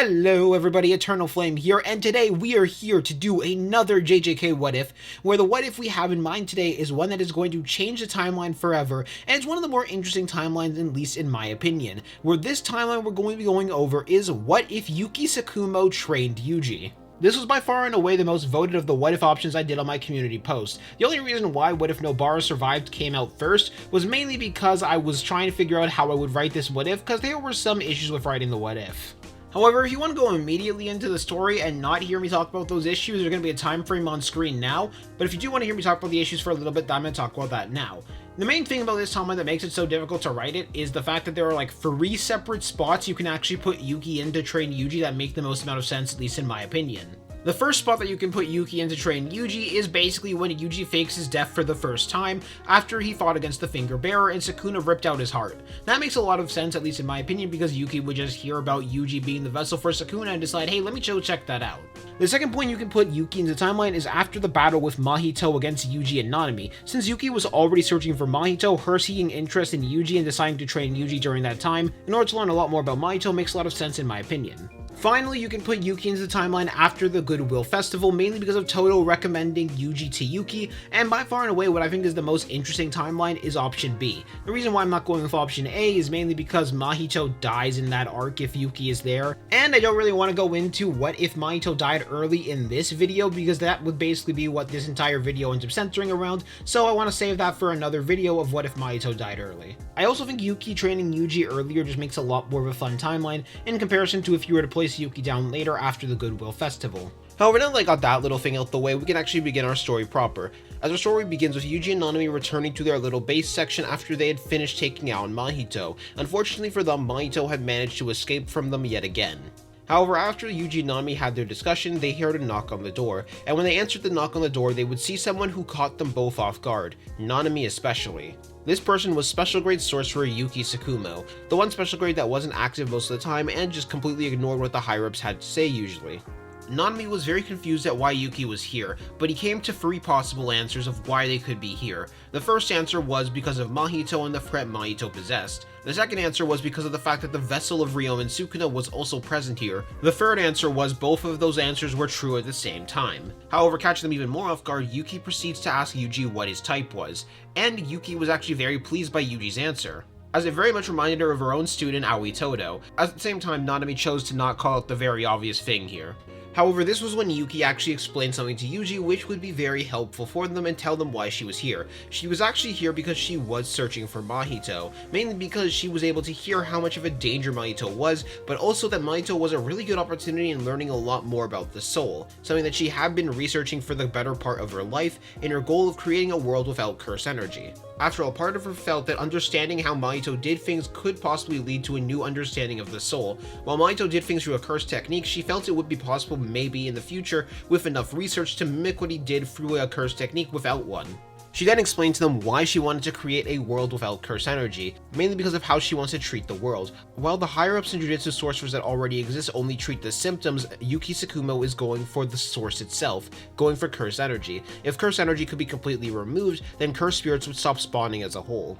Hello everybody, Eternal Flame here, and today we are here to do another JJK What If, where the what if we have in mind today is one that is going to change the timeline forever, and it's one of the more interesting timelines, at least in my opinion, where this timeline we're going to be going over is what if Yuki Tsukumo trained Yuji. This was by far and away the most voted of the what if options I did on my community post. The only reason why What If Nobara Survived came out first was mainly because I was trying to figure out how I would write this what if, because there were some issues with writing the what if. However, if you want to go immediately into the story and not hear me talk about those issues, there's going to be a time frame on screen now, but if you do want to hear me talk about the issues for a little bit, then I'm going to talk about that now. The main thing about this timeline that makes it so difficult to write it is the fact that there are like 3 separate spots you can actually put Yuki in to train Yuji that make the most amount of sense, at least in my opinion. The first spot that you can put Yuki in to train Yuji is basically when Yuji fakes his death for the first time after he fought against the Finger Bearer and Sukuna ripped out his heart. That makes a lot of sense, at least in my opinion, because Yuki would just hear about Yuji being the vessel for Sukuna and decide, hey, let me go check that out. The second point you can put Yuki into the timeline is after the battle with Mahito against Yuji and Nanami. Since Yuki was already searching for Mahito, her seeing interest in Yuji and deciding to train Yuji during that time in order to learn a lot more about Mahito makes a lot of sense in my opinion. Finally, you can put Yuki into the timeline after the Goodwill Festival, mainly because of Todo recommending Yuji to Yuki, and by far and away what I think is the most interesting timeline is option B. The reason why I'm not going with option A is mainly because Mahito dies in that arc if Yuki is there, and I don't really want to go into what if Mahito died early in this video, because that would basically be what this entire video ends up centering around, so I want to save that for another video of what if Mahito died early. I also think Yuki training Yuji earlier just makes a lot more of a fun timeline in comparison to if you were to place Yuki down later after the Goodwill Festival. However, now that I got that little thing out the way, we can actually begin our story proper. As our story begins with Yuji and Nanami returning to their little base section after they had finished taking out Mahito. Unfortunately for them, Mahito had managed to escape from them yet again. However, after Yuji and Nanami had their discussion, they heard a knock on the door, and when they answered the knock on the door, they would see someone who caught them both off guard, Nanami especially. This person was Special Grade Sorcerer Yuki Tsukumo, the one special grade that wasn't active most of the time and just completely ignored what the higher-ups had to say usually. Nanami was very confused at why Yuki was here, but he came to 3 possible answers of why they could be here. The first answer was because of Mahito and the threat Mahito possessed. The second answer was because of the fact that the vessel of Ryo and Sukuna was also present here. The third answer was both of those answers were true at the same time. However, catching them even more off guard, Yuki proceeds to ask Yuji what his type was, and Yuki was actually very pleased by Yuji's answer, as it very much reminded her of her own student Aoi Todo. At the same time, Nanami chose to not call out the very obvious thing here. However, this was when Yuki actually explained something to Yuji which would be very helpful for them and tell them why she was here. She was actually here because she was searching for Mahito, mainly because she was able to hear how much of a danger Mahito was, but also that Mahito was a really good opportunity in learning a lot more about the soul, something that she had been researching for the better part of her life in her goal of creating a world without curse energy. After all, part of her felt that understanding how Mahito did things could possibly lead to a new understanding of the soul. While Mahito did things through a curse technique, she felt it would be possible maybe in the future with enough research to mimic what he did through a curse technique without one. She then explained to them why she wanted to create a world without curse energy, mainly because of how she wants to treat the world. While the higher-ups and Jujutsu sorcerers that already exist only treat the symptoms, Yuki Tsukumo is going for the source itself, going for curse energy. If curse energy could be completely removed, then curse spirits would stop spawning as a whole.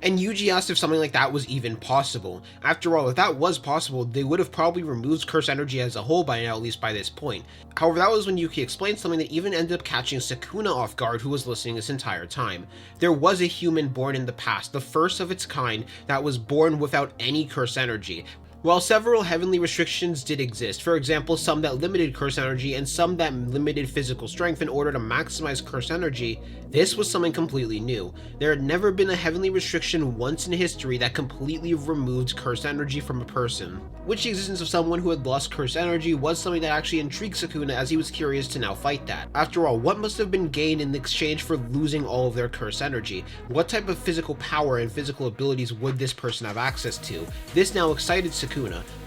And Yuji asked if something like that was even possible. After all, if that was possible, they would have probably removed curse energy as a whole by now, at least by this point. However, that was when Yuki explained something that even ended up catching Sukuna off guard, who was listening this entire time. There was a human born in the past, the first of its kind, that was born without any curse energy. While several heavenly restrictions did exist, for example some that limited curse energy and some that limited physical strength in order to maximize curse energy, this was something completely new. There had never been a heavenly restriction once in history that completely removed curse energy from a person, which the existence of someone who had lost curse energy was something that actually intrigued Sukuna, as he was curious to now fight that. After all, what must have been gained in exchange for losing all of their curse energy? What type of physical power and physical abilities would this person have access to? This now excited Sukuna.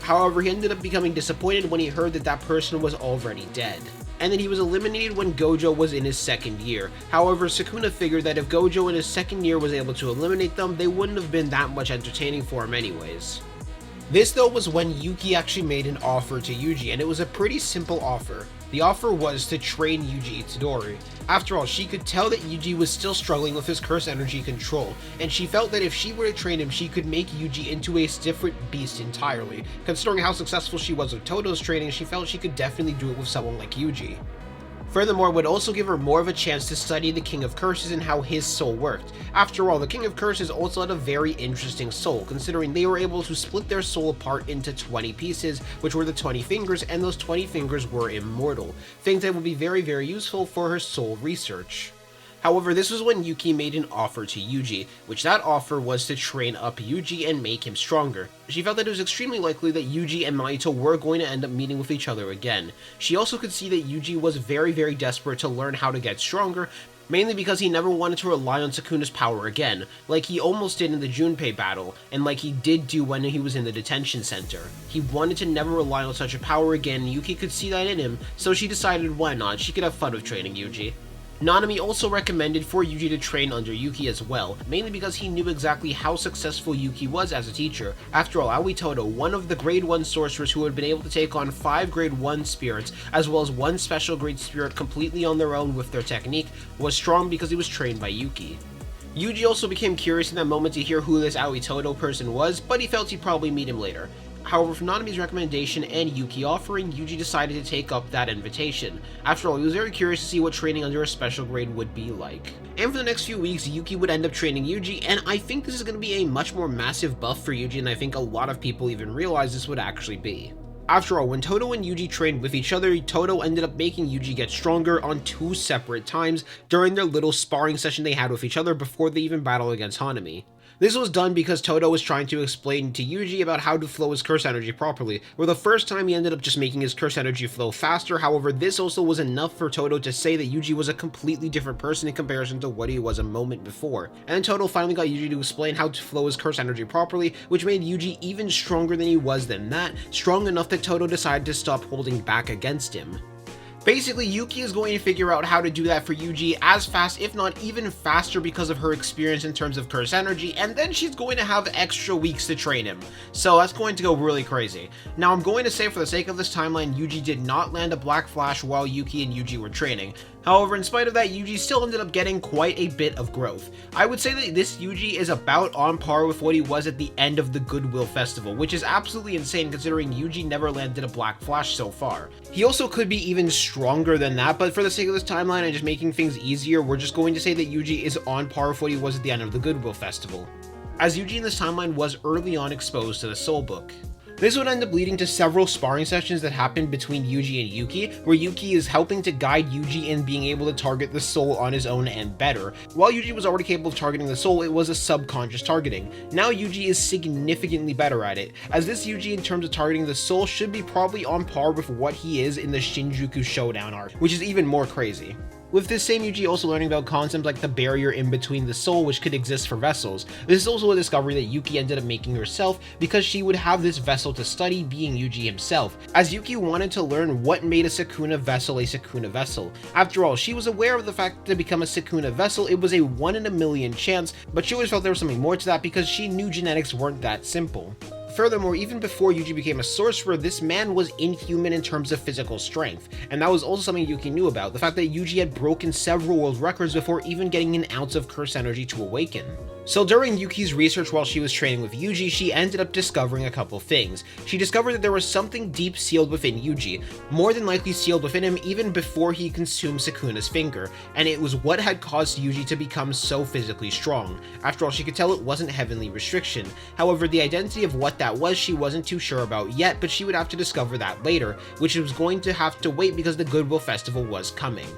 However, he ended up becoming disappointed when he heard that that person was already dead, and that he was eliminated when Gojo was in his 2nd year. However, Sukuna figured that if Gojo in his 2nd year was able to eliminate them, they wouldn't have been that much entertaining for him anyways. This though was when Yuki actually made an offer to Yuji, and it was a pretty simple offer. The offer was to train Yuji Itadori. After all, she could tell that Yuji was still struggling with his curse energy control, and she felt that if she were to train him, she could make Yuji into a different beast entirely. Considering how successful she was with Todo's training, she felt she could definitely do it with someone like Yuji. Furthermore, it would also give her more of a chance to study the King of Curses and how his soul worked. After all, the King of Curses also had a very interesting soul, considering they were able to split their soul apart into 20 pieces, which were the 20 fingers, and those 20 fingers were immortal, things that would be very, very useful for her soul research. However, this was when Yuki made an offer to Yuji, which that offer was to train up Yuji and make him stronger. She felt that it was extremely likely that Yuji and Mahito were going to end up meeting with each other again. She also could see that Yuji was very, very desperate to learn how to get stronger, mainly because he never wanted to rely on Sukuna's power again, like he almost did in the Junpei battle, and like he did do when he was in the detention center. He wanted to never rely on such a power again, and Yuki could see that in him, so she decided why not, she could have fun with training Yuji. Nanami also recommended for Yuji to train under Yuki as well, mainly because he knew exactly how successful Yuki was as a teacher. After all, Aoi Todo, one of the grade 1 sorcerers who had been able to take on 5 grade 1 spirits, as well as 1 special grade spirit completely on their own with their technique, was strong because he was trained by Yuki. Yuji also became curious in that moment to hear who this Aoi Todo person was, but he felt he'd probably meet him later. However, from Nanami's recommendation and Yuki offering, Yuji decided to take up that invitation. After all, he was very curious to see what training under a special grade would be like. And for the next few weeks, Yuki would end up training Yuji, and I think this is going to be a much more massive buff for Yuji than I think a lot of people even realize this would actually be. After all, when Todo and Yuji trained with each other, Todo ended up making Yuji get stronger on 2 separate times during their little sparring session they had with each other before they even battled against Hanami. This was done because Todo was trying to explain to Yuji about how to flow his curse energy properly, where the first time he ended up just making his curse energy flow faster. However, this also was enough for Todo to say that Yuji was a completely different person in comparison to what he was a moment before. And then Todo finally got Yuji to explain how to flow his curse energy properly, which made Yuji even stronger than he was than that, strong enough that Todo decided to stop holding back against him. Basically, Yuki is going to figure out how to do that for Yuji as fast, if not even faster, because of her experience in terms of curse energy, and then she's going to have extra weeks to train him. So that's going to go really crazy. Now, I'm going to say for the sake of this timeline, Yuji did not land a Black Flash while Yuki and Yuji were training. However, in spite of that, Yuji still ended up getting quite a bit of growth. I would say that this Yuji is about on par with what he was at the end of the Goodwill Festival, which is absolutely insane considering Yuji never landed a Black Flash so far. He also could be even stronger than that, but for the sake of this timeline and just making things easier, we're just going to say that Yuji is on par with what he was at the end of the Goodwill Festival, as Yuji in this timeline was early on exposed to the Soul Book. This would end up leading to several sparring sessions that happened between Yuji and Yuki, where Yuki is helping to guide Yuji in being able to target the soul on his own and better. While Yuji was already capable of targeting the soul, it was a subconscious targeting. Now Yuji is significantly better at it, as this Yuji in terms of targeting the soul should be probably on par with what he is in the Shinjuku Showdown arc, which is even more crazy. With this same Yuji also learning about concepts like the barrier in between the soul which could exist for vessels. This is also a discovery that Yuki ended up making herself because she would have this vessel to study, being Yuji himself, as Yuki wanted to learn what made a Sukuna vessel a Sukuna vessel. After all, she was aware of the fact that to become a Sukuna vessel it was a 1 in a million chance, but she always felt there was something more to that because she knew genetics weren't that simple. Furthermore, even before Yuji became a sorcerer, this man was inhuman in terms of physical strength, and that was also something Yuki knew about, the fact that Yuji had broken several world records before even getting an ounce of curse energy to awaken. So during Yuki's research while she was training with Yuji, she ended up discovering a couple things. She discovered that there was something deep sealed within Yuji, more than likely sealed within him even before he consumed Sukuna's finger, and it was what had caused Yuji to become so physically strong. After all, she could tell it wasn't heavenly restriction. However, the identity of what that was she wasn't too sure about yet, but she would have to discover that later, which was going to have to wait because the Goodwill Festival was coming.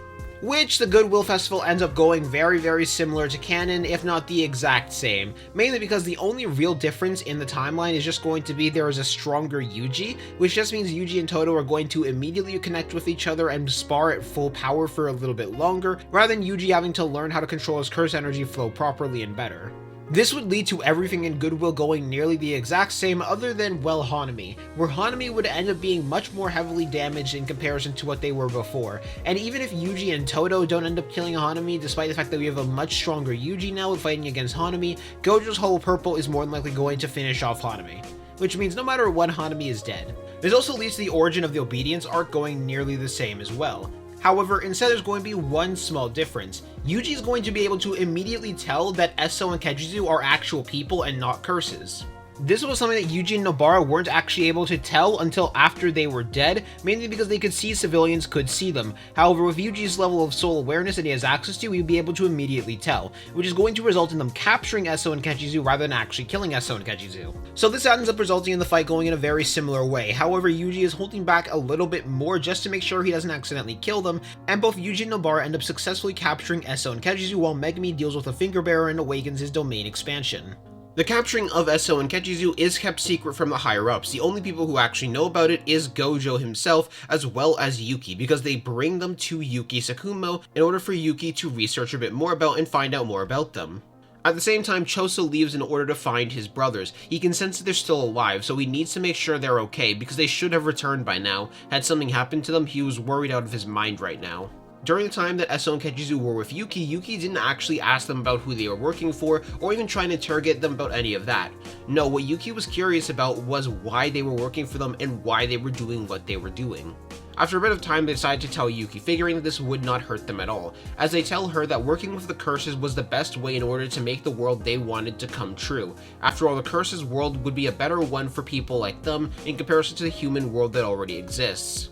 Which the Goodwill Festival ends up going very, very similar to canon, if not the exact same, mainly because the only real difference in the timeline is just going to be there is a stronger Yuji, which just means Yuji and Todo are going to immediately connect with each other and spar at full power for a little bit longer, rather than Yuji having to learn how to control his curse energy flow properly and better. This would lead to everything in Goodwill going nearly the exact same other than, well, Hanami, where Hanami would end up being much more heavily damaged in comparison to what they were before. And even if Yuji and Todo don't end up killing Hanami, despite the fact that we have a much stronger Yuji now fighting against Hanami, Gojo's Hollow Purple is more than likely going to finish off Hanami, which means no matter what, Hanami is dead. This also leads to the origin of the obedience arc going nearly the same as well. However, instead there's going to be one small difference. Yuji is going to be able to immediately tell that Eso and Kechizu are actual people and not curses. This was something that Yuji and Nobara weren't actually able to tell until after they were dead, mainly because they could see civilians could see them. However, with Yuji's level of soul awareness that he has access to, he'd be able to immediately tell, which is going to result in them capturing Eso and Kechizu rather than actually killing Eso and Kechizu. So this ends up resulting in the fight going in a very similar way. However, Yuji is holding back a little bit more just to make sure he doesn't accidentally kill them, and both Yuji and Nobara end up successfully capturing Eso and Kechizu while Megumi deals with a finger bearer and awakens his domain expansion. The capturing of Eso and Kechizu is kept secret from the higher-ups. The only people who actually know about it is Gojo himself, as well as Yuki, because they bring them to Yuki Tsukumo in order for Yuki to research a bit more about and find out more about them. At the same time, Choso leaves in order to find his brothers. He can sense that they're still alive, so he needs to make sure they're okay, because they should have returned by now. Had something happened to them, he was worried out of his mind right now. During the time that Eso and Kechizu were with Yuki, Yuki didn't actually ask them about who they were working for, or even trying to interrogate them about any of that. No, what Yuki was curious about was why they were working for them and why they were doing what they were doing. After a bit of time, they decided to tell Yuki, figuring that this would not hurt them at all, as they tell her that working with the curses was the best way in order to make the world they wanted to come true. After all, the curses world would be a better one for people like them in comparison to the human world that already exists.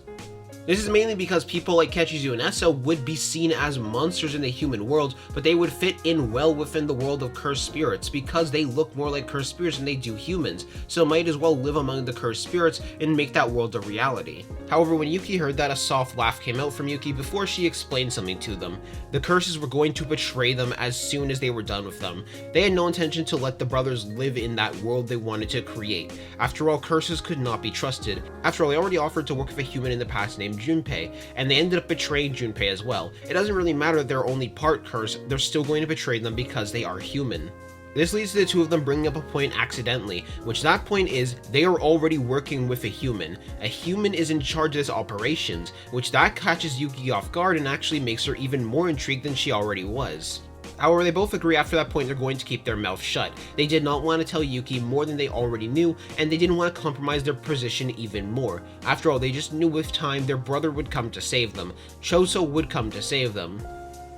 This is mainly because people like Kechizu and Eso would be seen as monsters in the human world, but they would fit in well within the world of cursed spirits because they look more like cursed spirits than they do humans, so might as well live among the cursed spirits and make that world a reality. However, when Yuki heard that, a soft laugh came out from Yuki before she explained something to them. The curses were going to betray them as soon as they were done with them. They had no intention to let the brothers live in that world they wanted to create. After all, curses could not be trusted. After all, they already offered to work with a human in the past named Junpei, and they ended up betraying Junpei as well. It doesn't really matter that they're only part cursed, they're still going to betray them because they are human. This leads to the two of them bringing up a point accidentally, which that point is they are already working with a human. A human is in charge of this operations, which that catches Yuki off guard and actually makes her even more intrigued than she already was. However, they both agree after that point they're going to keep their mouth shut. They did not want to tell Yuki more than they already knew, and they didn't want to compromise their position even more. After all, they just knew with time their brother would come to save them. Choso would come to save them.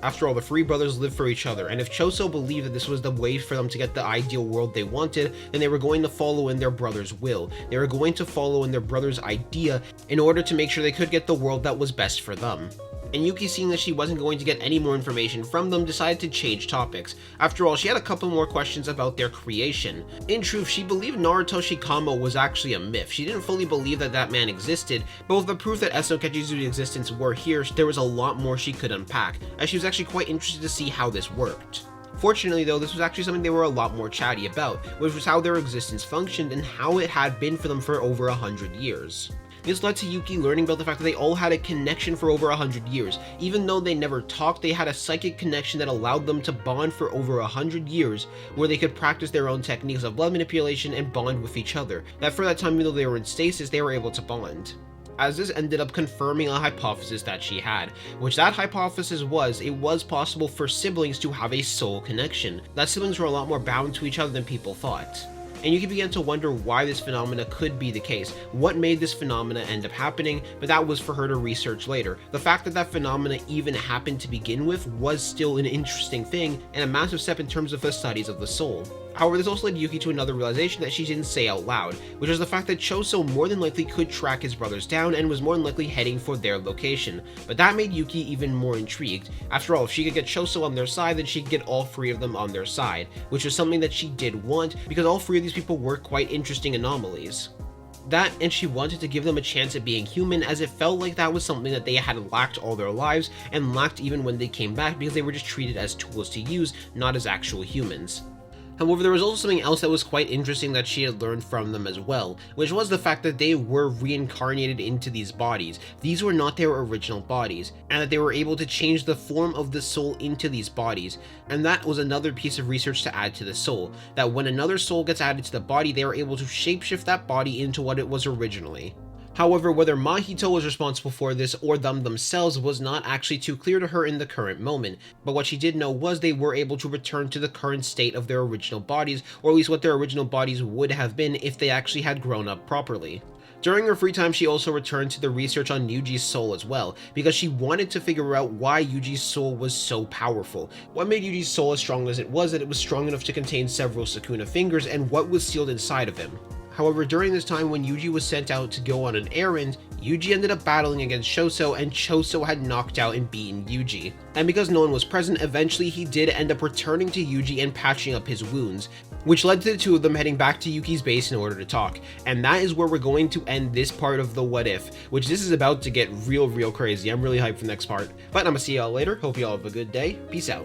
After all, the three brothers lived for each other, and if Choso believed that this was the way for them to get the ideal world they wanted, then they were going to follow in their brother's will. They were going to follow in their brother's idea in order to make sure they could get the world that was best for them. And Yuki, seeing that she wasn't going to get any more information from them, decided to change topics. After all, she had a couple more questions about their creation. In truth, she believed Narutoshi Kamo was actually a myth. She didn't fully believe that that man existed, but with the proof that Eso Kechizu's existence were here, there was a lot more she could unpack, as she was actually quite interested to see how this worked. Fortunately though, this was actually something they were a lot more chatty about, which was how their existence functioned and how it had been for them for over 100 years. This led to Yuki learning about the fact that they all had a connection for over 100 years. Even though they never talked, they had a psychic connection that allowed them to bond for over 100 years, where they could practice their own techniques of blood manipulation and bond with each other. That for that time, even though they were in stasis, they were able to bond. As this ended up confirming a hypothesis that she had, which that hypothesis was, it was possible for siblings to have a soul connection. That siblings were a lot more bound to each other than people thought. And you can begin to wonder why this phenomena could be the case, what made this phenomena end up happening, but that was for her to research later. The fact that that phenomena even happened to begin with was still an interesting thing, and a massive step in terms of the studies of the soul. However, this also led Yuki to another realization that she didn't say out loud, which was the fact that Choso more than likely could track his brothers down and was more than likely heading for their location. But that made Yuki even more intrigued. After all, if she could get Choso on their side, then she could get all three of them on their side, which was something that she did want, because all three of these people were quite interesting anomalies. That, and she wanted to give them a chance at being human, as it felt like that was something that they had lacked all their lives, and lacked even when they came back, because they were just treated as tools to use, not as actual humans. However, there was also something else that was quite interesting that she had learned from them as well, which was the fact that they were reincarnated into these bodies. These were not their original bodies, and that they were able to change the form of the soul into these bodies. And that was another piece of research to add to the soul, that when another soul gets added to the body, they are able to shapeshift that body into what it was originally. However, whether Mahito was responsible for this or them themselves was not actually too clear to her in the current moment, but what she did know was they were able to return to the current state of their original bodies, or at least what their original bodies would have been if they actually had grown up properly. During her free time, she also returned to the research on Yuji's soul as well, because she wanted to figure out why Yuji's soul was so powerful. What made Yuji's soul as strong as it was that it was strong enough to contain several Sukuna fingers, and what was sealed inside of him. However, during this time when Yuji was sent out to go on an errand, Yuji ended up battling against Choso, and Choso had knocked out and beaten Yuji. And because no one was present, eventually he did end up returning to Yuji and patching up his wounds, which led to the two of them heading back to Yuki's base in order to talk. And that is where we're going to end this part of the What If, which this is about to get real crazy. I'm really hyped for the next part. But I'm gonna see y'all later. Hope y'all have a good day. Peace out.